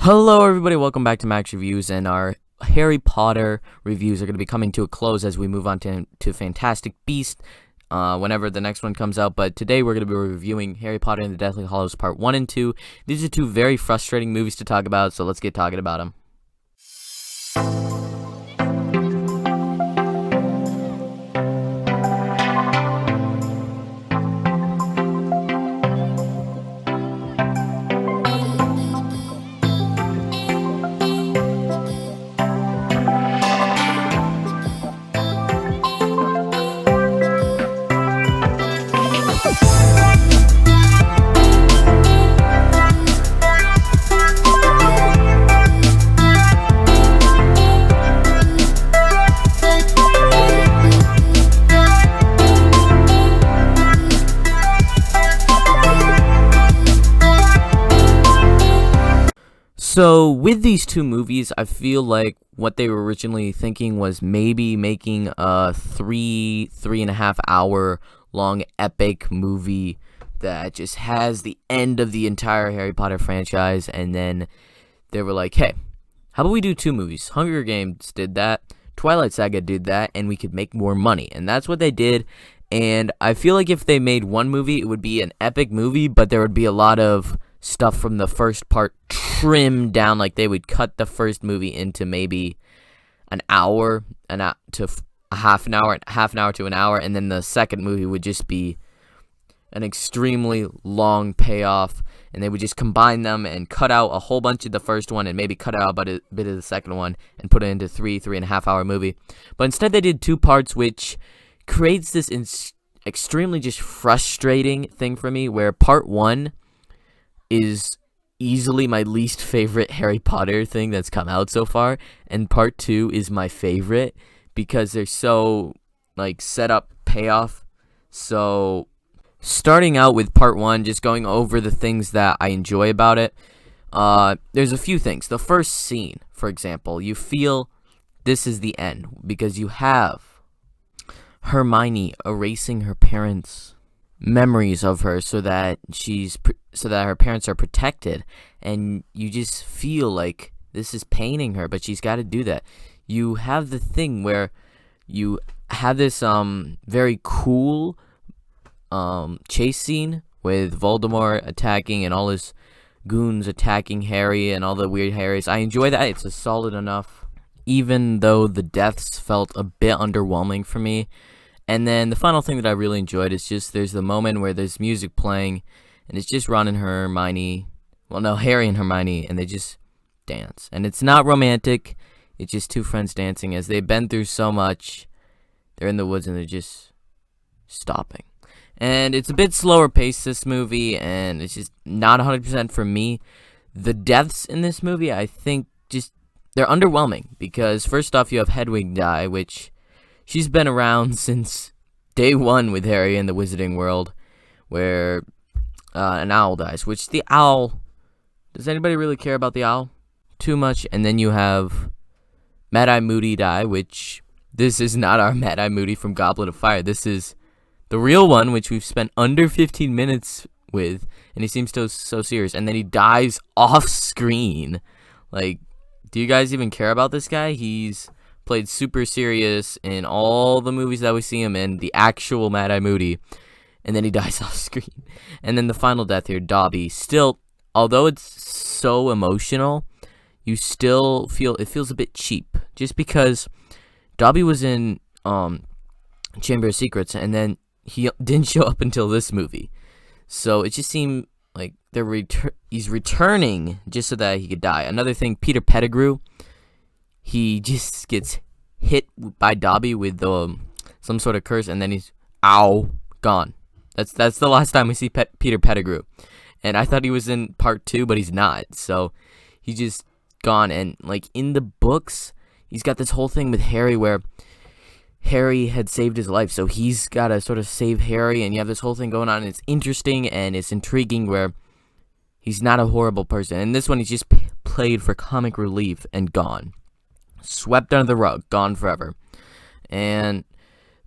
Hello everybody, welcome back to Max Reviews, and our Harry Potter reviews are going to be coming to a close as we move on to Fantastic Beast whenever the next one comes out. But today we're going to be reviewing Harry Potter and the Deathly Hallows Part 1 and 2. These are two very frustrating movies to talk about, so let's get talking about them. So, with these two movies, I feel like what they were originally thinking was maybe making a three and a half hour long epic movie that just has the end of the entire Harry Potter franchise, and then they were like, hey, how about we do two movies? Hunger Games did that, Twilight Saga did that, and we could make more money. And that's what they did, and I feel like if they made one movie, it would be an epic movie, but there would be a lot of stuff from the first part trimmed down. Like they would cut the first movie into maybe an hour to a half an hour to an hour, and then the second movie would just be an extremely long payoff, and they would just combine them and cut out a whole bunch of the first one and maybe cut out a bit of the second one and put it into three and a half hour movie. But instead they did two parts, which creates this extremely just frustrating thing for me, where part one is easily my least favorite Harry Potter thing that's come out so far, and part two is my favorite because they're so like set up payoff. So starting out with part one, just going over the things that I enjoy about it, there's a few things. The first scene, for example, you feel this is the end because you have Hermione erasing her parents' memories of her so that her parents are protected, and you just feel like this is paining her, but she's got to do that. You have the thing where you have this very cool chase scene with Voldemort attacking and all his goons attacking Harry and all the weird Harrys. I enjoy that. It's a solid enough, even though the deaths felt a bit underwhelming for me. And then the final thing that I really enjoyed is just there's the moment where there's music playing, and it's just Ron and Hermione, Harry and Hermione, and they just dance. And it's not romantic, it's just two friends dancing as they've been through so much. They're in the woods and they're just stopping. And it's a bit slower paced, this movie, and it's just not 100% for me. The deaths in this movie, I think, they're underwhelming, because first off, you have Hedwig die, which she's been around since day one with Harry in the Wizarding World, where an owl dies, which the owl, does anybody really care about the owl too much? And then you have Mad-Eye Moody die, which this is not our Mad-Eye Moody from Goblet of Fire. This is the real one, which we've spent under 15 minutes with, and he seems so serious. And then he dies off screen. Like, do you guys even care about this guy? He's played super serious in all the movies that we see him in, the actual Mad-Eye Moody, and then he dies off screen. And then the final death here, Dobby, still, although it's so emotional, you still feel, it feels a bit cheap, just because Dobby was in Chamber of Secrets, and then he didn't show up until this movie. So it just seemed like he's returning just so that he could die. Another thing, Peter Pettigrew, he just gets hit by Dobby with some sort of curse, and then he's gone. That's the last time we see Peter Pettigrew. And I thought he was in part two, but he's not. So he's just gone. And like in the books, he's got this whole thing with Harry where Harry had saved his life, so he's got to sort of save Harry, and you have this whole thing going on, and it's interesting and it's intriguing where he's not a horrible person. And this one, he's just played for comic relief and gone. Swept under the rug, gone forever. And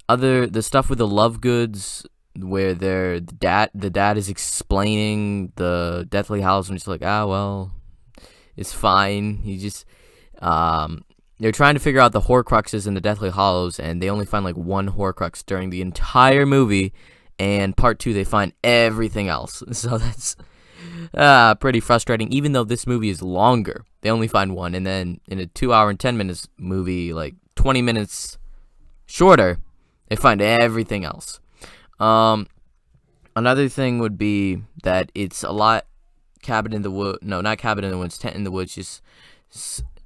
the stuff with the Lovegoods, where the dad is explaining the Deathly Hallows, and it's like, well, is fine. He just they're trying to figure out the Horcruxes in the Deathly Hallows, and they only find like one Horcrux during the entire movie. And part 2, they find everything else. So that's pretty frustrating. Even though this movie is longer, they only find one, and then in a 2 hour and 10 minutes movie, like 20 minutes shorter, they find everything else. Another thing would be that it's a lot cabin in the wood. No, not cabin in the woods. Tent in the woods. Just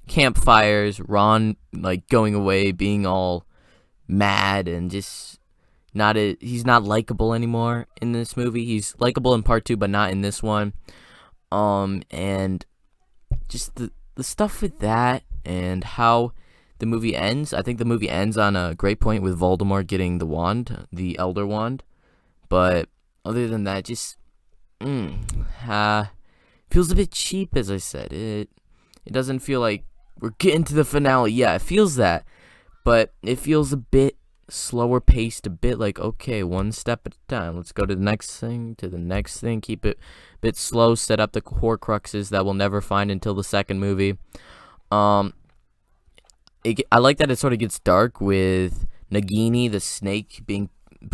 campfires. Ron like going away, being all mad, and just he's not likable anymore in this movie. He's likable in part 2, but not in this one. And just the stuff with that and how the movie ends. I think the movie ends on a great point with Voldemort getting the wand, the Elder Wand. But other than that, just feels a bit cheap, as I said. It doesn't feel like we're getting to the finale. Yeah, it feels that, but it feels a bit slower paced, a bit like, okay, one step at a time. Let's go to the next thing, keep it a bit slow, set up the Horcruxes that we'll never find until the second movie. I like that it sort of gets dark with Nagini, the snake, being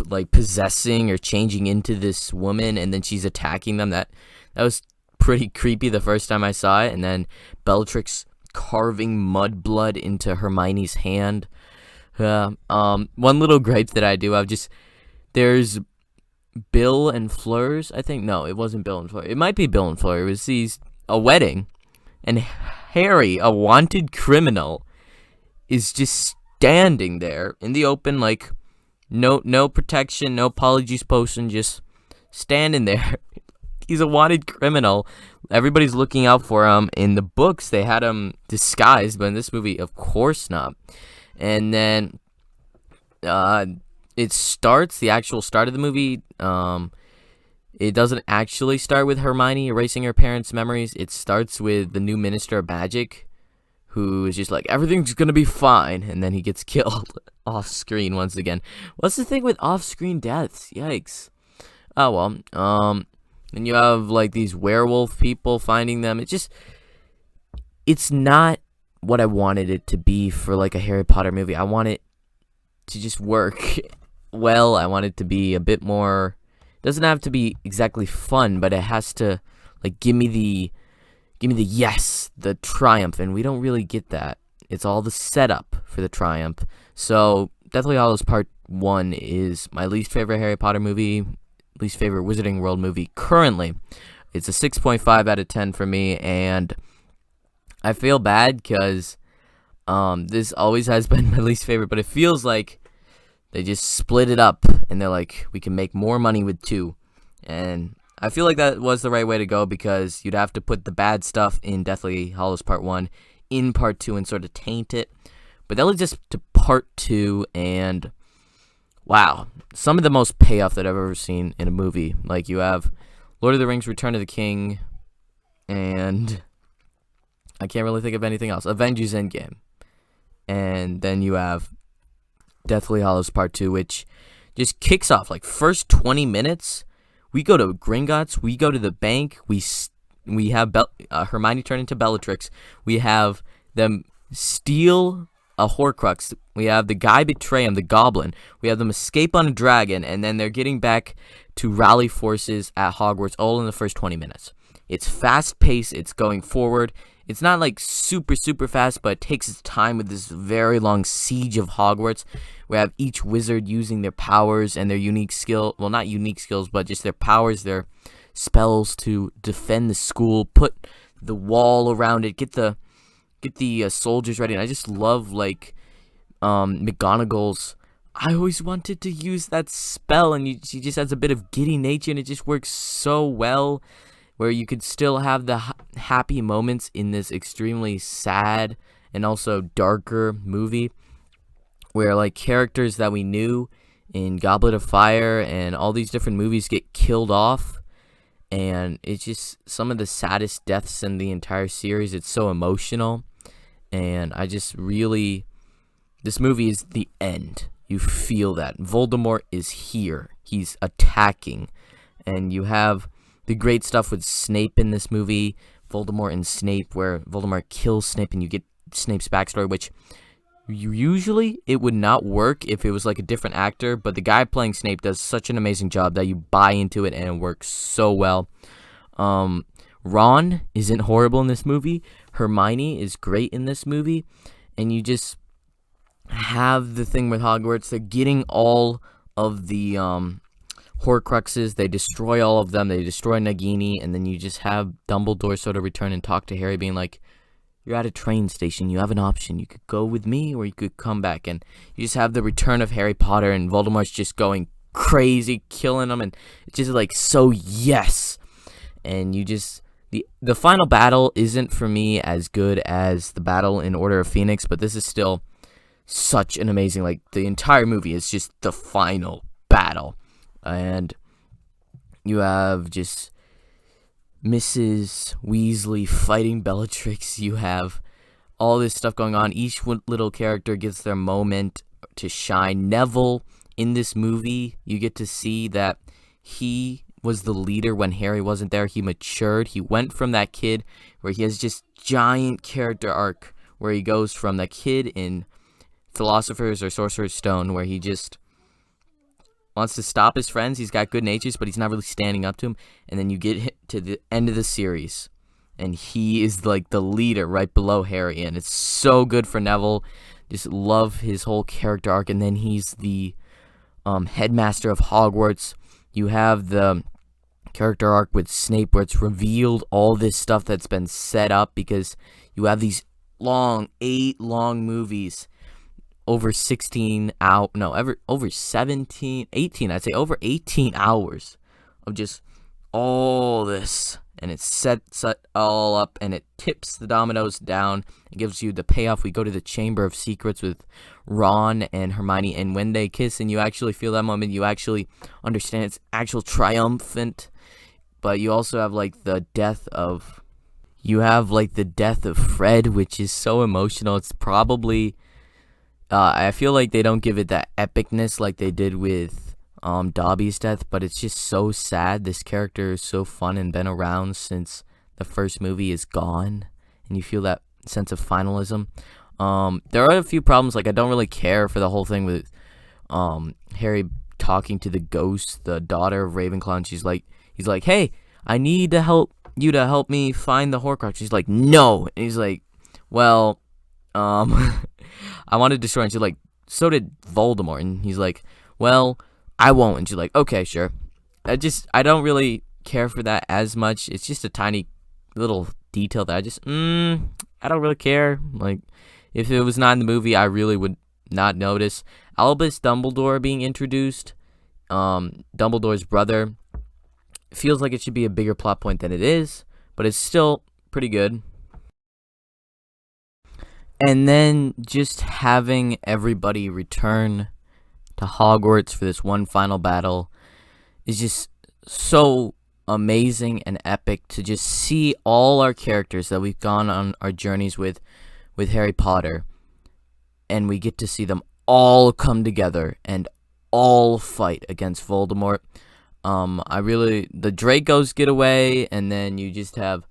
like possessing or changing into this woman, and then she's attacking them. That was pretty creepy the first time I saw it. And then Bellatrix carving mud blood into Hermione's hand. One little gripe that I do have, there's Bill and Fleur's, I think. No, it wasn't Bill and Fleur. It might be Bill and Fleur. It was a wedding, and Harry, a wanted criminal, is just standing there in the open, like no protection, no apologies potion, just standing there. He's a wanted criminal. Everybody's looking out for him. In the books, they had him disguised, but in this movie, of course not. And then it starts, the actual start of the movie, it doesn't actually start with Hermione erasing her parents' memories. It starts with the new Minister of Magic, who is just like, everything's gonna be fine, and then he gets killed off-screen once again. What's the thing with off-screen deaths? Yikes. Oh, well, and you have, like, these werewolf people finding them. It's not what I wanted it to be for, like, a Harry Potter movie. I want it to just work well. I want it to be a bit more, it doesn't have to be exactly fun, but it has to, like, give me the yes, the triumph, and we don't really get that. It's all the setup for the triumph. So, Deathly Hallows Part 1 is my least favorite Harry Potter movie, least favorite Wizarding World movie currently. It's a 6.5 out of 10 for me, and I feel bad because this always has been my least favorite, but it feels like they just split it up, and they're like, we can make more money with 2. And I feel like that was the right way to go, because you'd have to put the bad stuff in Deathly Hallows Part 1 in Part 2 and sort of taint it. But that leads us to Part 2, and wow, some of the most payoff that I've ever seen in a movie. Like, you have Lord of the Rings, Return of the King, and I can't really think of anything else. Avengers Endgame. And then you have Deathly Hallows Part 2, which just kicks off, like, first 20 minutes, we go to Gringotts, we go to the bank, we have Hermione turn into Bellatrix, we have them steal a Horcrux, we have the guy betray him, the goblin, we have them escape on a dragon, and then they're getting back to rally forces at Hogwarts all in the first 20 minutes. It's fast-paced, it's going forward. It's not like super fast, but it takes its time with this very long siege of Hogwarts. We have each wizard using their powers and their unique skill, well, not unique skills, but just their powers, their spells to defend the school, put the wall around it, get the soldiers ready. And I just love, like, McGonagall's, I always wanted to use that spell, and she just has a bit of giddy nature, and it just works so well, where you could still have the happy moments in this extremely sad and also darker movie, where, like, characters that we knew in Goblet of Fire and all these different movies get killed off, and it's just some of the saddest deaths in the entire series. It's so emotional, and I just really, this movie is the end. You feel that Voldemort is here. He's attacking, and you have the great stuff with Snape in this movie, Voldemort and Snape, where Voldemort kills Snape and you get Snape's backstory, which usually it would not work if it was like a different actor, but the guy playing Snape does such an amazing job that you buy into it and it works so well. Ron isn't horrible in this movie. Hermione is great in this movie, and you just have the thing with Hogwarts. They're getting all of the Horcruxes. They destroy all of them. They destroy Nagini, and then you just have Dumbledore sort of return and talk to Harry, being like, "You're at a train station. You have an option. You could go with me, or you could come back." And you just have the return of Harry Potter, and Voldemort's just going crazy, killing them, and it's just like so yes. And you just the final battle isn't for me as good as the battle in Order of Phoenix, but this is still such an amazing, like, the entire movie is just the final battle. And you have just Mrs. Weasley fighting Bellatrix. You have all this stuff going on. Each little character gets their moment to shine. Neville, in this movie, you get to see that he was the leader when Harry wasn't there. He matured. He went from that kid where he has just giant character arc, where he goes from that kid in Philosopher's or Sorcerer's Stone, where he just wants to stop his friends. He's got good natures, but he's not really standing up to him. And then you get to the end of the series, and he is like the leader right below Harry, and it's so good for Neville. Just love his whole character arc. And then he's the headmaster of Hogwarts. You have the character arc with Snape, where it's revealed all this stuff that's been set up, because you have these 8 long movies over 18, I'd say over 18 hours of just all this, and it sets it all up, and it tips the dominoes down. It gives you the payoff. We go to the Chamber of Secrets with Ron and Hermione, and when they kiss and you actually feel that moment, you actually understand it's actual triumphant. But you also have like the death of Fred, which is so emotional. It's probably I feel like they don't give it that epicness like they did with Dobby's death, but it's just so sad. This character is so fun and been around since the first movie is gone, and you feel that sense of finalism. There are a few problems, like I don't really care for the whole thing with Harry talking to the ghost, the daughter of Ravenclaw, and he's like, "Hey, I need to help you to help me find the Horcrux." She's like, "No," and he's like, "Well, I want to destroy it." And she's like, "So did Voldemort," and he's like, "Well, I won't," and she's like, "Okay, sure." I don't really care for that as much. It's just a tiny little detail that I don't really care. Like, if it was not in the movie, I really would not notice. Albus Dumbledore being introduced, Dumbledore's brother, feels like it should be a bigger plot point than it is, but it's still pretty good. And then just having everybody return to Hogwarts for this one final battle is just so amazing and epic, to just see all our characters that we've gone on our journeys with Harry Potter, and we get to see them all come together and all fight against Voldemort. The Dracos get away, and then you just have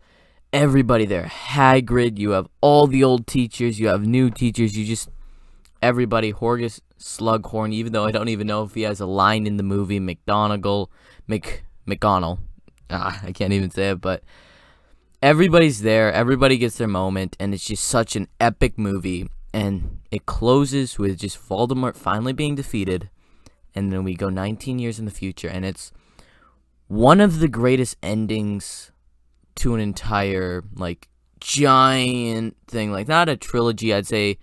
everybody there. Hagrid, you have all the old teachers, you have new teachers, everybody. Horgus Slughorn, even though I don't even know if he has a line in the movie. McGonagall, I can't even say it, but everybody's there, everybody gets their moment, and it's just such an epic movie. And it closes with just Voldemort finally being defeated, and then we go 19 years in the future, and it's one of the greatest endings to an entire, like, giant thing. Like, not a trilogy, I'd say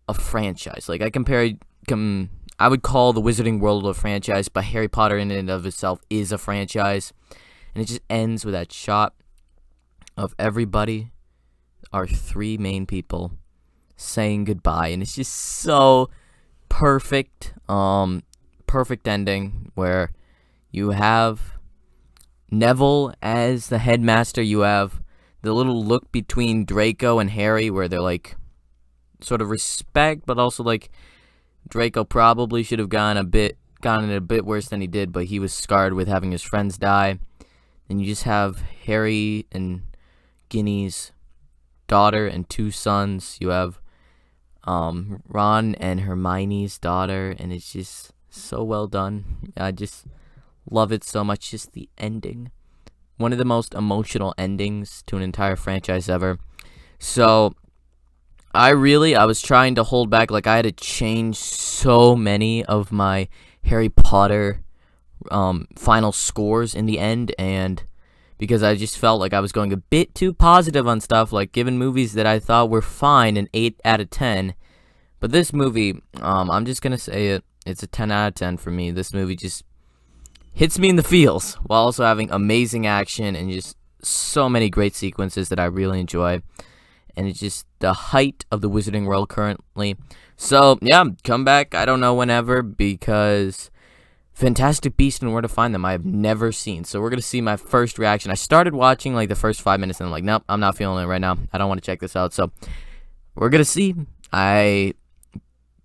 a franchise. Like, I would call the Wizarding World a franchise, but Harry Potter in and of itself is a franchise. And it just ends with that shot of everybody, our 3 main people, saying goodbye, and it's just so perfect. Perfect ending, where you have Neville as the headmaster. You have the little look between Draco and Harry, where they're like sort of respect, but also like Draco probably should have gone a bit worse than he did, but he was scarred with having his friends die. And you just have Harry and Ginny's daughter and 2 sons. You have Ron and Hermione's daughter, and it's just so well done. I just love it so much. Just the ending, one of the most emotional endings to an entire franchise ever. So I was trying to hold back. Like, I had to change so many of my Harry Potter final scores in the end, and because I just felt like I was going a bit too positive on stuff, like giving movies that I thought were fine an 8 out of 10. But this movie, I'm just gonna say it, it's a 10 out of 10 for me. This movie just hits me in the feels while also having amazing action and just so many great sequences that I really enjoy. And it's just the height of the Wizarding World currently. So, yeah, come back, I don't know whenever, because Fantastic Beasts and Where to Find Them I have never seen. So we're going to see my first reaction. I started watching like the first 5 minutes and I'm like, nope, I'm not feeling it right now. I don't want to check this out. So we're going to see. I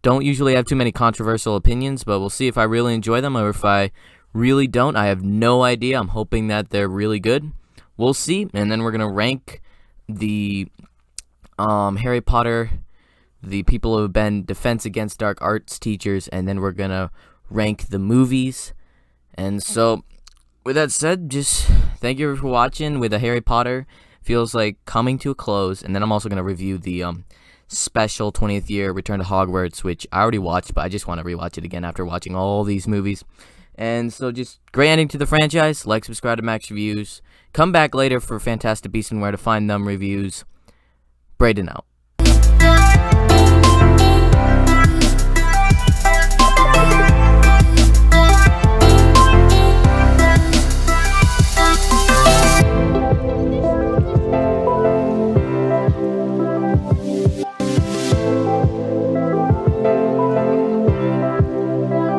don't usually have too many controversial opinions, but we'll see if I really enjoy them or if I really don't. I have no idea. I'm hoping that they're really good. We'll see. And then we're going to rank the Harry Potter, the people who have been Defense Against Dark Arts teachers, and then we're going to rank the movies. And so with that said, just thank you for watching. With the Harry Potter feels like coming to a close, and then I'm also going to review the special 20th year Return to Hogwarts, which I already watched, but I just want to rewatch it again after watching all these movies. And so just great ending to the franchise. Like, subscribe to Max Reviews. Come back later for Fantastic Beasts and Where to Find Them reviews. Braden out.